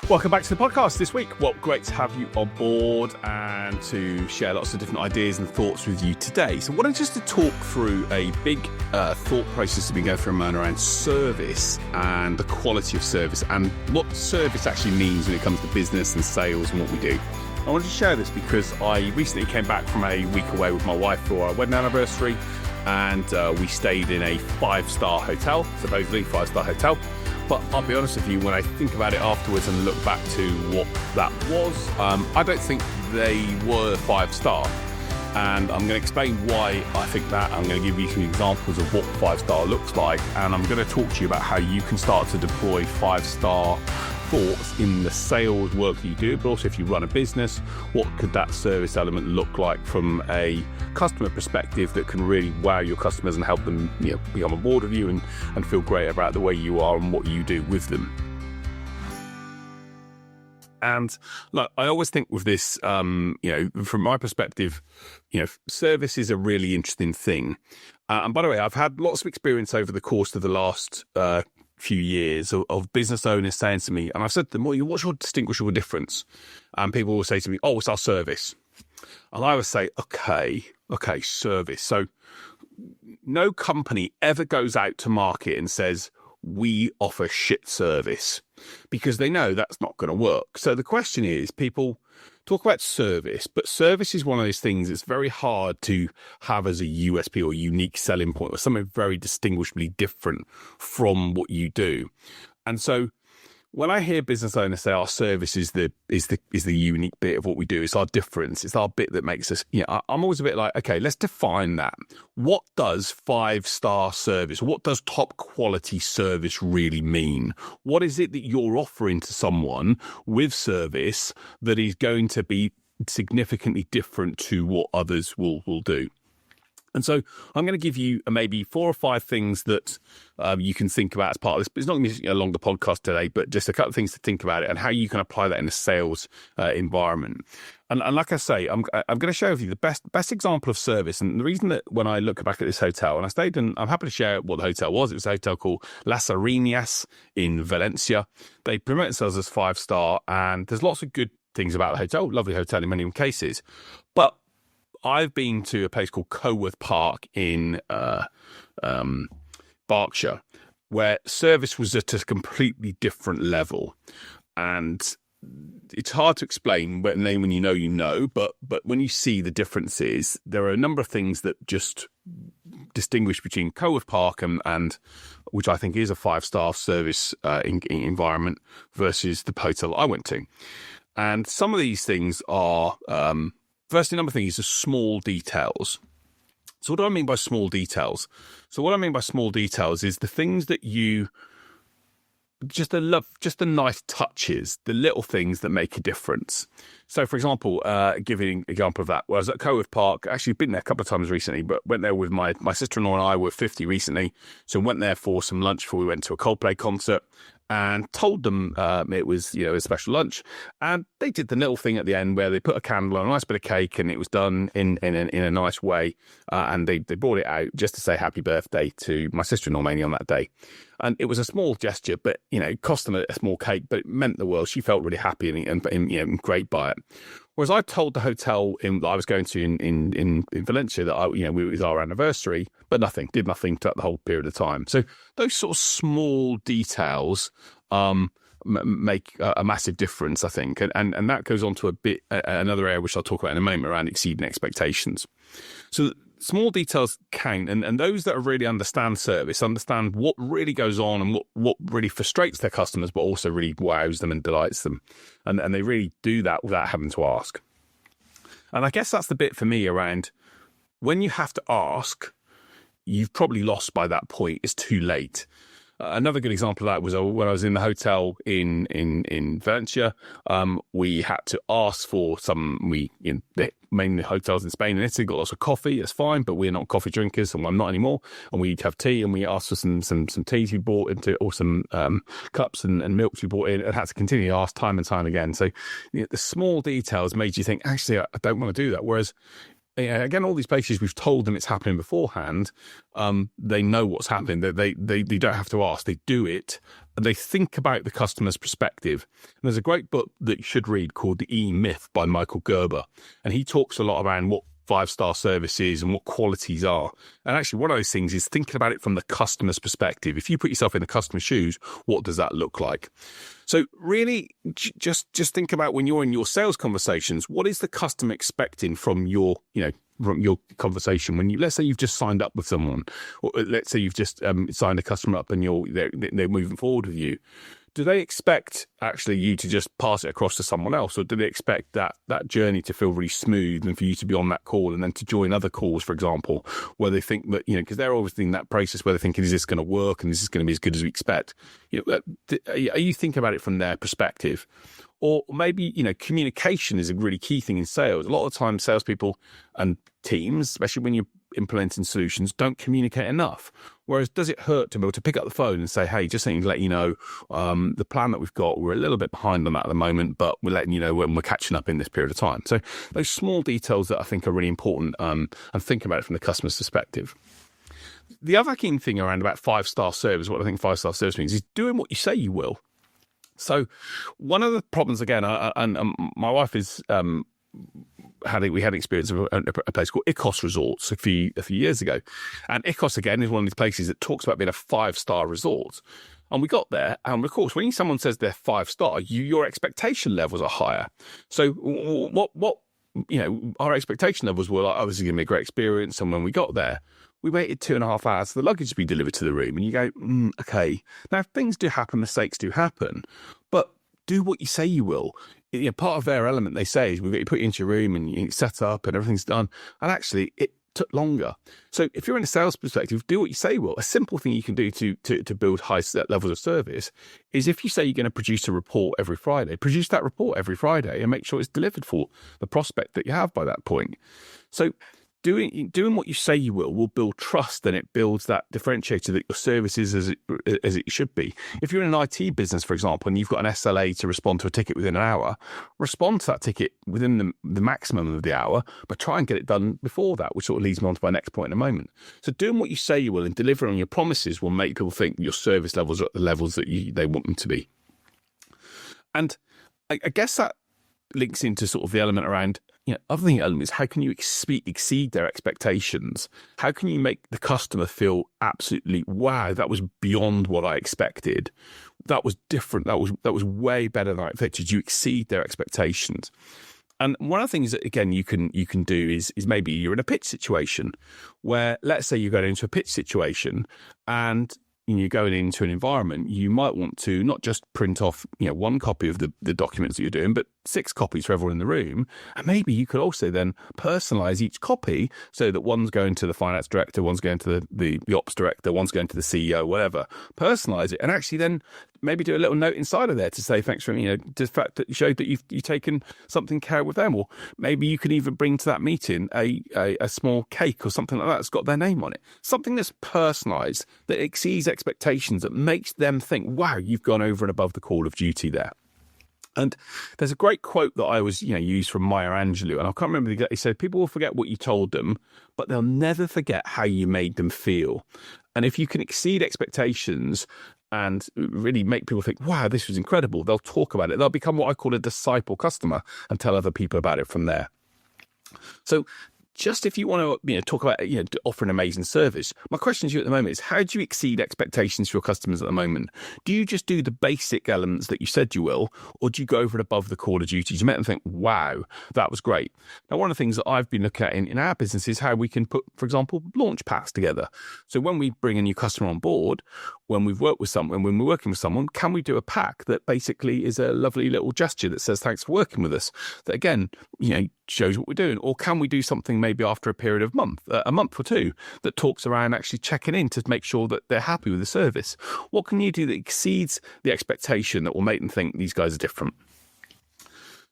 Welcome back to the podcast this week. Well, great to have you on board and to share lots of different ideas and thoughts with you today. So I wanted just to talk through a big thought process that we go through around service and the quality of service and what service actually means when it comes to business and sales and what we do. I wanted to share this because I recently came back from a week away with my wife for our wedding anniversary, and we stayed in a 5-star hotel, supposedly 5-star hotel. But I'll be honest with you, when I think about it afterwards and look back to what that was, I don't think they were 5-star. And I'm going to explain why I think that. I'm going to give you some examples of what 5-star looks like. And I'm going to talk to you about how you can start to deploy 5-star thoughts in the sales work that you do, but also if you run a business, what could that service element look like from a customer perspective that can really wow your customers and help them, become on board with you and feel great about the way you are and what you do with them. And look, I always think with this, from my perspective, service is a really interesting thing. And by the way, I've had lots of experience over the course of the last few years of business owners saying to me, and I've said to them, well, what's your distinguishable difference? And people will say to me, oh, it's our service. And I would say, okay, service. So no company ever goes out to market and says, we offer shit service, because they know that's not going to work. So the question is, people talk about service, but service is one of those things that's very hard to have as a USP or unique selling point or something very distinguishably different from what you do. And so when I hear business owners say our service is the unique bit of what we do, it's our difference, it's our bit that makes us, I'm always a bit like, okay, let's define that. What does 5-star service, what does top quality service really mean? What is it that you're offering to someone with service that is going to be significantly different to what others will do? And so I'm going to give you maybe 4 or 5 things that you can think about as part of this. It's not going to be a longer podcast today, but just a couple of things to think about it and how you can apply that in a sales environment. And like I say, I'm going to share with you the best example of service. And the reason that when I look back at this hotel, and I stayed in, I'm happy to share what the hotel was. It was a hotel called Las Arenas in Valencia. They promote themselves as 5-star, and there's lots of good things about the hotel. Lovely hotel in many cases. But I've been to a place called Coworth Park in Berkshire, where service was at a completely different level. And it's hard to explain when you know, but when you see the differences, there are a number of things that just distinguish between Coworth Park and which I think is a 5-star service environment versus the hotel I went to. And some of these things are... Firstly, number thing is the small details. So what do I mean by small details? So what I mean by small details is the things that you just the nice touches, the little things that make a difference. So, for example, giving an example of that, well, I was at Coworth Park. Actually, been there a couple of times recently, but went there with my sister-in-law and I were 50 recently. So went there for some lunch before we went to a Coldplay concert. And told them it was, a special lunch. And they did the little thing at the end where they put a candle on a nice bit of cake, and it was done in a nice way. And they brought it out just to say happy birthday to my sister-in-law mainly on that day. And it was a small gesture, but, it cost them a small cake, but it meant the world. She felt really happy and great by it. Whereas I told the hotel that I was going to in Valencia that it was our anniversary, but did nothing throughout the whole period of time. So those sort of small details make a massive difference, I think, and that goes on to another area which I'll talk about in a moment around exceeding expectations. So small details count, and those that really understand service understand what really goes on and what really frustrates their customers, but also really wows them and delights them, and they really do that without having to ask. And I guess that's the bit for me around when you have to ask, you've probably lost by that point. It's too late. Another good example of that was when I was in the hotel in Valencia. We had to ask for mainly hotels in Spain and Italy got lots of coffee. That's fine, but we're not coffee drinkers, and I'm not anymore. And we'd have tea, and we asked for some teas we bought into, or some cups and milks we bought in, and had to continue to ask time and time again. So the small details made you think, actually, I don't want to do that. Whereas again, all these places, we've told them it's happening beforehand. They know what's happening. They don't have to ask. They do it, they think about the customer's perspective. And there's a great book that you should read called The E-Myth by Michael Gerber. And he talks a lot around what 5-star service is and what qualities are. And actually, one of those things is thinking about it from the customer's perspective. If you put yourself in the customer's shoes, what does that look like? So really, just think about when you're in your sales conversations, what is the customer expecting from your conversation? When let's say you've just signed up with someone, or let's say you've just signed a customer up and they're moving forward with you. Do they expect actually you to just pass it across to someone else, or do they expect that journey to feel really smooth and for you to be on that call and then to join other calls, for example, where they think that, because they're always in that process where they're thinking, is this going to work and is this going to be as good as we expect? Are you thinking about it from their perspective? Or maybe, communication is a really key thing in sales. A lot of the time, salespeople and teams, especially when you're implementing solutions, don't communicate enough. Whereas, does it hurt to be able to pick up the phone and say, hey, just to let you know, the plan that we've got, we're a little bit behind on that at the moment, but we're letting you know when we're catching up in this period of time. So those small details that I think are really important, and think about it from the customer's perspective. The other key thing around about 5-star service, what I think 5-star service means, is doing what you say you will. So one of the problems, again, and my wife is we had experience of a place called Icos Resorts a few years ago. And Icos, again, is one of these places that talks about being a 5-star resort. And we got there, and of course, when someone says they're 5-star, your expectation levels are higher. So what our expectation levels were like, oh, this is going to be a great experience. And when we got there, we waited 2.5 hours for the luggage to be delivered to the room. And you go, okay. Now, things do happen, mistakes do happen, but do what you say you will. Part of their element, they say, is we've got you put you into your room and you set up and everything's done. And actually, it took longer. So if you're in a sales perspective, do what you say you will. A simple thing you can do to build high levels of service is if you say you're going to produce a report every Friday, produce that report every Friday and make sure it's delivered for the prospect that you have by that point. So doing what you say you will build trust, and it builds that differentiator that your service is as it should be. If you're in an IT business, for example, and you've got an SLA to respond to a ticket within an hour, respond to that ticket within the maximum of the hour, but try and get it done before that, which sort of leads me on to my next point in a moment. So doing what you say you will and delivering on your promises will make people think your service levels are at the levels that they want them to be. And I guess that links into sort of the element around, other thing element is how can you exceed their expectations? How can you make the customer feel absolutely, wow, that was beyond what I expected. That was different. That was way better than I expected. You exceed their expectations. And one of the things that, again, you can do is maybe you're in a pitch situation where, let's say you go into a pitch situation and you're going into an environment, you might want to not just print off, one copy of the documents that you're doing, but 6 copies for everyone in the room. And maybe you could also then personalize each copy so that one's going to the finance director, one's going to the ops director, one's going to the CEO, whatever. Personalize it and actually then maybe do a little note inside of there to say thanks for, the fact that you showed that you've taken something care with them. Or maybe you can even bring to that meeting a small cake or something like that that's got their name on it. Something that's personalized, that exceeds expectations, that makes them think, wow, you've gone over and above the call of duty there. And there's a great quote that I was, used from Maya Angelou, and I can't remember the exact. He said, people will forget what you told them, but they'll never forget how you made them feel. And if you can exceed expectations and really make people think, wow, this was incredible, they'll talk about it. They'll become what I call a disciple customer and tell other people about it from there. So just if you want to, talk about, to offer an amazing service, my question to you at the moment is, how do you exceed expectations for your customers at the moment? Do you just do the basic elements that you said you will, or do you go over and above the call of duties? You make them think, wow, that was great. Now, one of the things that I've been looking at in our business is how we can put, for example, launch packs together. So when we bring a new customer on board, when we're working with someone, can we do a pack that basically is a lovely little gesture that says, thanks for working with us? That again, shows what we're doing. Or can we do something maybe after a period of a month or two that talks around actually checking in to make sure that they're happy with the service? What can you do that exceeds the expectation that will make them think these guys are different?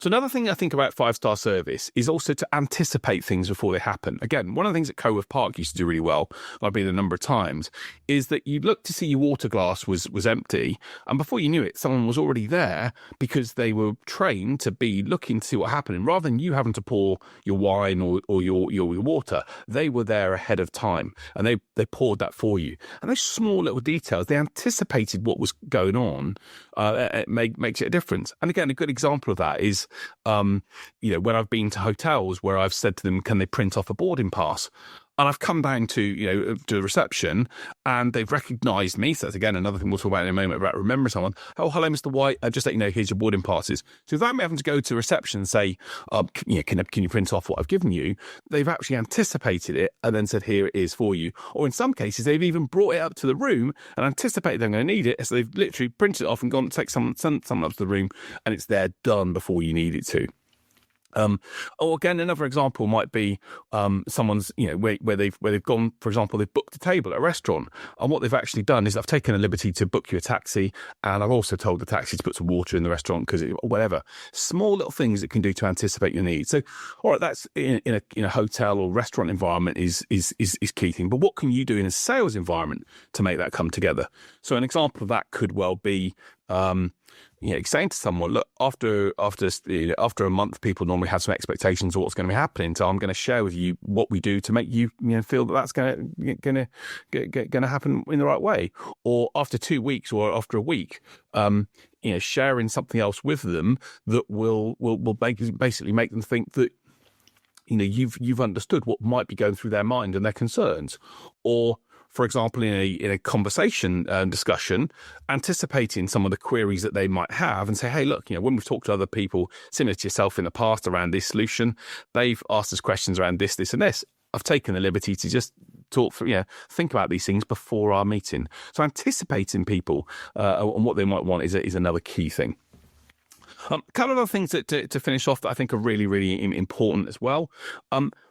So another thing I think about 5-star service is also to anticipate things before they happen. Again, one of the things that Coworth Park used to do really well, I've been a number of times, is that you'd look to see your water glass was empty, and before you knew it, someone was already there because they were trained to be looking to see what happened. And rather than you having to pour your wine or your water, they were there ahead of time, and they poured that for you. And those small little details, they anticipated what was going on. It makes it a difference. And again, a good example of that is, when I've been to hotels where I've said to them, can they print off a boarding pass? And I've come down to the reception, and they've recognised me. So that's, again, another thing we'll talk about in a moment about remembering someone. Oh, hello, Mr. White. Just let you know, here's your boarding passes. So without me having to go to reception and say, can you print off what I've given you? They've actually anticipated it and then said, here it is for you. Or in some cases, they've even brought it up to the room and anticipated they're going to need it. So they've literally printed it off and gone to send someone up to the room, and it's there done before you need it to. Or again, another example might be someone's, where they've gone, for example, they've booked a table at a restaurant, and what they've actually done is I've taken a liberty to book you a taxi, and I've also told the taxi to put some water in the restaurant because whatever. Small little things it can do to anticipate your needs. So, all right, that's in a hotel or restaurant environment is key thing. But what can you do in a sales environment to make that come together? So an example of that could well be, saying to someone, look, after a month, people normally have some expectations of what's going to be happening. So I'm going to share with you what we do to make you, feel that that's going to happen in the right way. Or after 2 weeks or after a week, sharing something else with them that will basically make them think that you've understood what might be going through their mind and their concerns. Or, for example, in a conversation discussion, anticipating some of the queries that they might have and say, hey, look, when we've talked to other people similar to yourself in the past around this solution, they've asked us questions around this, and this. I've taken the liberty to just think about these things before our meeting. So anticipating people and what they might want is another key thing. A couple of other things to finish off that I think are really, really important as well.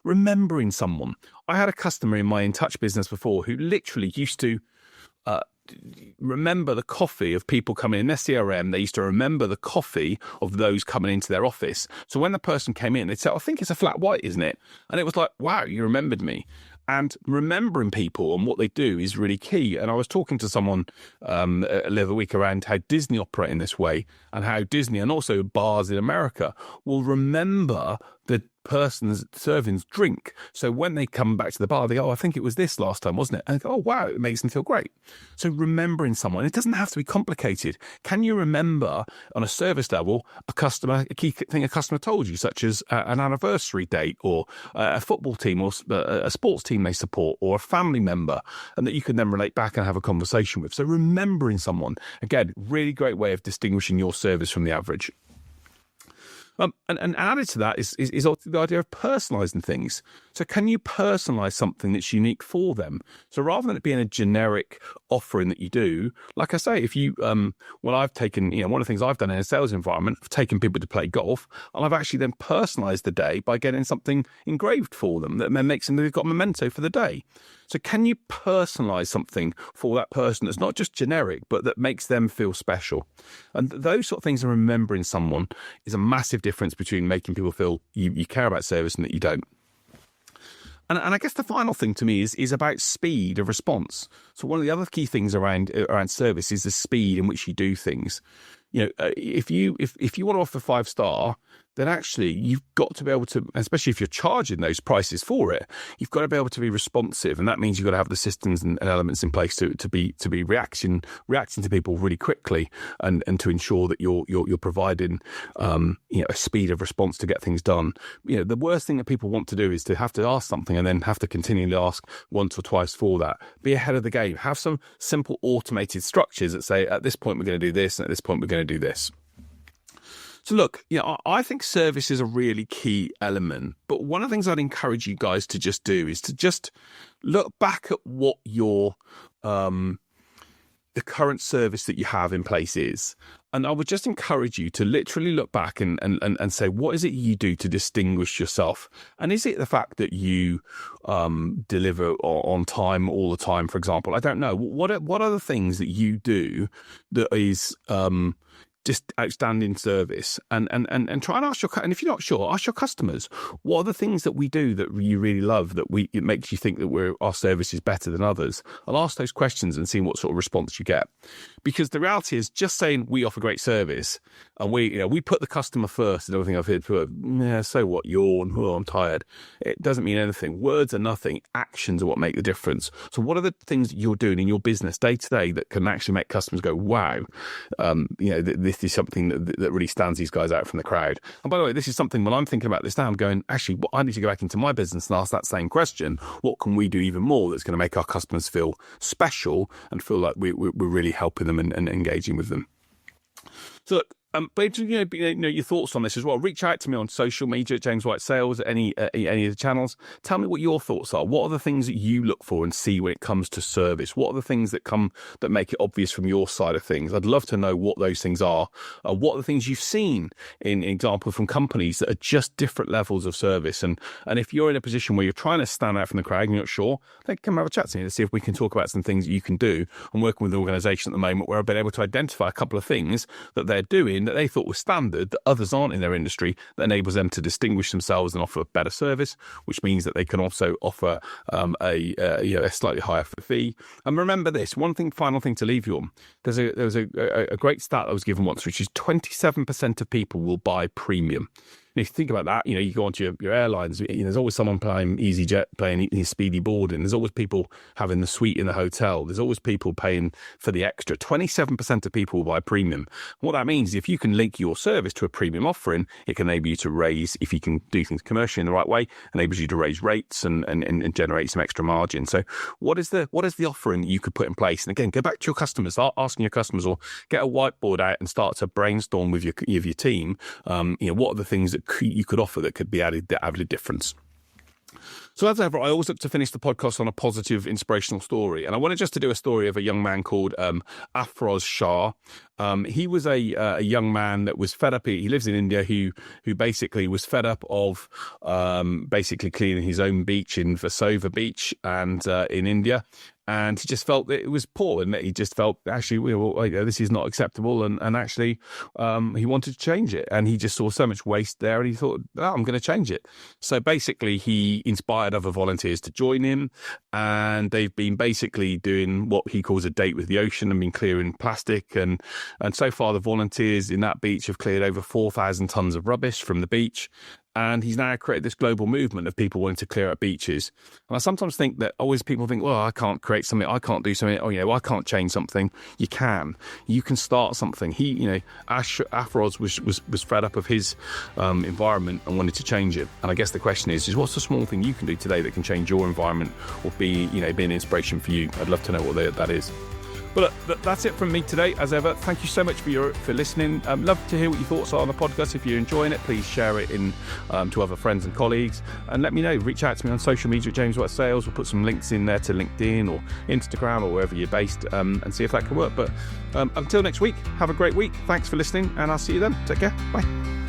Remembering someone. I had a customer in my InTouch business before who literally used to remember the coffee of people coming in their CRM. They used to remember the coffee of those coming into their office. So when the person came in, they'd say, I think it's a flat white, isn't it? And it was like, wow, you remembered me. And remembering people and what they do is really key. And I was talking to someone the other week around how Disney operate in this way, and how Disney and also bars in America will remember the person's serving's drink. So when they come back to the bar, they go, I think it was this last time, wasn't it? And they go, oh, wow, it makes them feel great. So remembering someone, it doesn't have to be complicated. Can you remember on a service level a key thing a customer told you, such as an anniversary date, or a football team, or a sports team they support, or a family member, and that you can then relate back and have a conversation with? So remembering someone, again, really great way of distinguishing your service from the average. And added to that is the idea of personalising things. So can you personalise something that's unique for them? So rather than it being a generic offering that you do, like I say, if you, I've taken, one of the things I've done in a sales environment, I've taken people to play golf, and I've actually then personalised the day by getting something engraved for them that makes them, they've got a memento for the day. So can you personalise something for that person that's not just generic, but that makes them feel special? And those sort of things, and remembering someone, is a massive difference between making people feel you care about service and that you don't. And I guess the final thing to me is about speed of response. So one of the other key things around service is the speed in which you do things. If you want to offer 5-star, then actually you've got to be able to, especially if you're charging those prices for it, you've got to be able to be responsive, and that means you've got to have the systems and elements in place to be reacting to people really quickly, and to ensure that you're providing a speed of response to get things done. The worst thing that people want to do is to have to ask something and then have to continually ask once or twice for that. Be ahead of the game. Have some simple automated structures that say, at this point we're going to do this, and at this point we're going to do this. So look, I think service is a really key element, but one of the things I'd encourage you guys to just do is to just look back at what your the current service that you have in place is. And I would just encourage you to literally look back and say, what is it you do to distinguish yourself? And is it the fact that you deliver on time all the time, for example? I don't know. What are the things that you do that is just outstanding service, and try and ask and if you're not sure, ask your customers, what are the things that we do that you really love, that it makes you think that our service is better than others, and ask those questions and see what sort of response you get. Because the reality is, just saying we offer great service and we put the customer first, and everything I've heard, so what, yawn, I'm tired, it doesn't mean anything. Words are nothing, actions are what make the difference. So what are the things that you're doing in your business day to day that can actually make customers go, wow, this is something that really stands these guys out from the crowd? And by the way, this is something, when I'm thinking about this now, I'm going, actually, I need to go back into my business and ask that same question. What can we do even more that's going to make our customers feel special and feel like we're really helping them and engaging with them? So look, but your thoughts on this as well. Reach out to me on social media, James White Sales, at any of the channels. Tell me what your thoughts are. What are the things that you look for and see when it comes to service? What are the things that make it obvious from your side of things? I'd love to know what those things are. What are the things you've seen in example from companies that are just different levels of service? And if you're in a position where you're trying to stand out from the crowd and you're not sure, then come have a chat to me to see if we can talk about some things that you can do. I'm working with an organisation at the moment where I've been able to identify a couple of things that they're doing that they thought was standard, that others aren't in their industry, that enables them to distinguish themselves and offer better service, which means that they can also offer a slightly higher fee. And remember this, final thing to leave you on. There was a great stat that was given once, which is 27% of people will buy premium. And if you think about that, you go onto your airlines, there's always someone playing EasyJet, playing speedy boarding. There's always people having the suite in the hotel. There's always people paying for the extra. 27% of people will buy premium. What that means is if you can link your service to a premium offering, it can enable you to raise, if you can do things commercially in the right way, enables you to raise rates and generate some extra margin. So what is the offering that you could put in place? And again, go back to your customers, start asking your customers, or get a whiteboard out and start to brainstorm with your team. What are the things that you could offer that could be added difference? So as ever, I always look to finish the podcast on a positive, inspirational story. And I wanted just to do a story of a young man called Afroz Shah. He was a young man that was fed up. He lives in India, who basically was fed up of basically cleaning his own beach in Versova Beach and in India. And he just felt that it was poor, and that he just felt, actually, this is not acceptable. And actually, he wanted to change it. And he just saw so much waste there, and he thought, I'm going to change it. So basically, he inspired other volunteers to join him. And they've been basically doing what he calls a date with the ocean, and been clearing plastic. And so far, the volunteers in that beach have cleared over 4,000 tons of rubbish from the beach. And he's now created this global movement of people wanting to clear up beaches. And I sometimes think that people think, well, I can't create something, I can't do something, I can't change something. You can start something. Afroz was fed up of his environment and wanted to change it. And I guess the question is what's the small thing you can do today that can change your environment or be an inspiration for you? I'd love to know what that is. Well, look, that's it from me today. As ever, thank you so much for listening. Love to hear what your thoughts are on the podcast. If you're enjoying it, please share it to other friends and colleagues, and let me know. Reach out to me on social media, James White Sales. We'll put some links in there to LinkedIn or Instagram or wherever you're based, and see if that can work. But until next week, have a great week. Thanks for listening, and I'll see you then. Take care. Bye.